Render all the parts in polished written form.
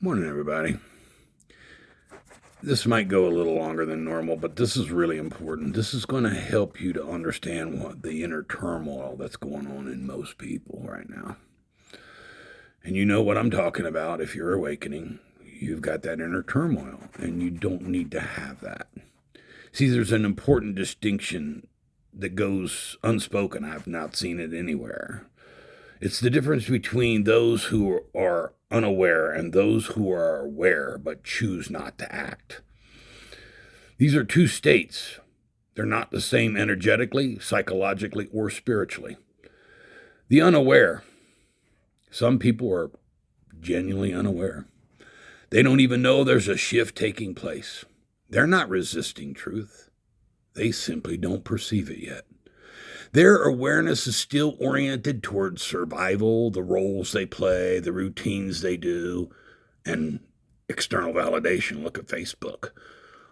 Morning, everybody. This might go a little longer than normal, but this is really important. This is going to help you to understand what the inner turmoil that's going on in most people right now. And you know what I'm talking about. If you're awakening, you've got that inner turmoil, and you don't need to have that. See, there's an important distinction that goes unspoken. I've not seen it anywhere. It's the difference between those who are unaware and those who are aware but choose not to act. These are two states. They're not the same energetically, psychologically, or spiritually. The unaware, some people are genuinely unaware. They don't even know there's a shift taking place. They're not resisting truth. They simply don't perceive it yet. Their awareness is still oriented towards survival, the roles they play, the routines they do, and external validation. Look at Facebook.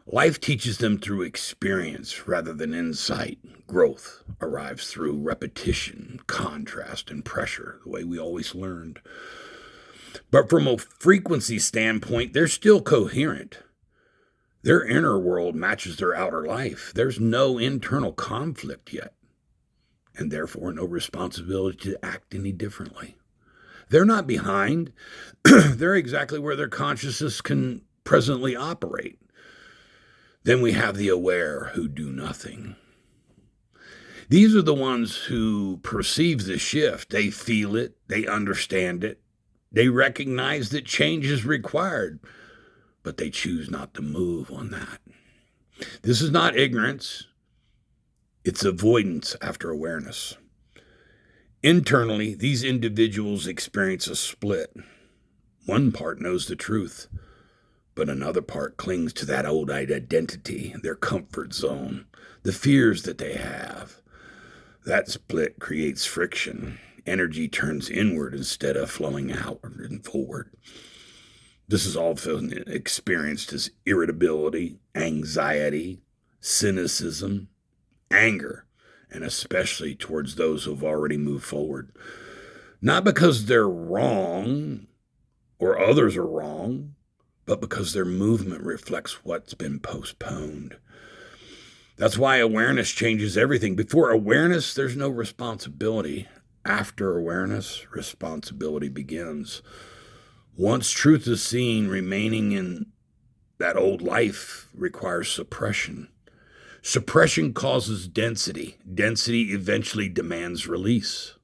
Life teaches them through experience rather than insight. Growth arrives through repetition, contrast, and pressure, the way we always learned. But from a frequency standpoint, they're still coherent. Their inner world matches their outer life. There's no internal conflict yet, and therefore no responsibility to act any differently. They're not behind. They're exactly where their consciousness can presently operate. Then we have the aware who do nothing. These are the ones who perceive the shift. They feel it. They understand it. They recognize that change is required, but they choose not to move on that. This is not ignorance. It's avoidance after awareness. Internally, these individuals experience a split. One part knows the truth, but another part clings to that old identity, their comfort zone, the fears that they have. That split creates friction. Energy turns inward instead of flowing outward and forward. This is often experienced as irritability, anxiety, cynicism, anger, and especially towards those who've already moved forward. Not because they're wrong or others are wrong, but because their movement reflects what's been postponed. That's why awareness changes everything. Before awareness, there's no responsibility. After awareness, responsibility begins. Once truth is seen, remaining in that old life requires suppression. Suppression causes density. Density eventually demands release.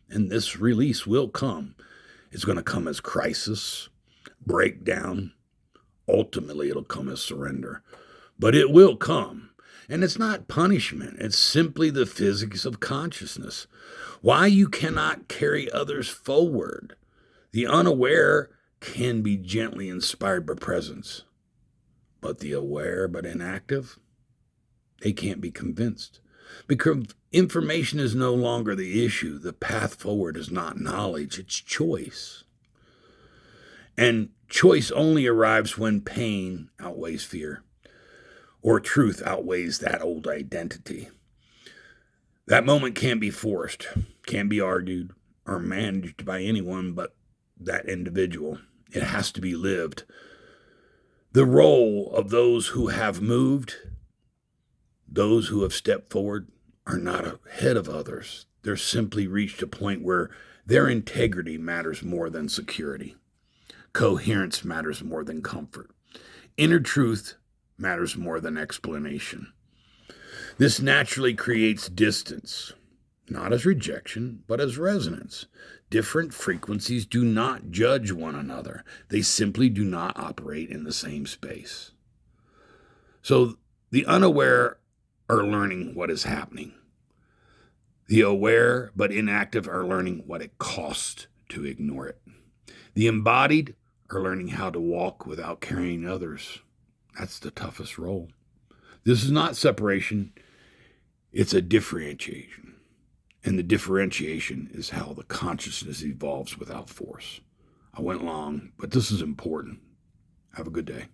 And this release will come. It's going to come as crisis, breakdown. Ultimately, it'll come as surrender. But it will come. And it's not punishment. It's simply the physics of consciousness. Why you cannot carry others forward. The unaware can be gently inspired by presence. But the aware but inactive, they can't be convinced. Because information is no longer the issue. The path forward is not knowledge, it's choice. And choice only arrives when pain outweighs fear, or truth outweighs that old identity. That moment can't be forced, can't be argued, or managed by anyone but that individual. It has to be lived. The role of those who have moved, those who have stepped forward, are not ahead of others. They're simply reached a point where their integrity matters more than security. Coherence matters more than comfort. Inner truth matters more than explanation. This naturally creates distance, not as rejection, but as resonance. Different frequencies do not judge one another. They simply do not operate in the same space. So the unaware are learning what is happening. The aware but inactive are learning what it costs to ignore it. The embodied are learning how to walk without carrying others. That's the toughest role. This is not separation. It's a differentiation. And the differentiation is how the consciousness evolves without force. I went long, but this is important. Have a good day.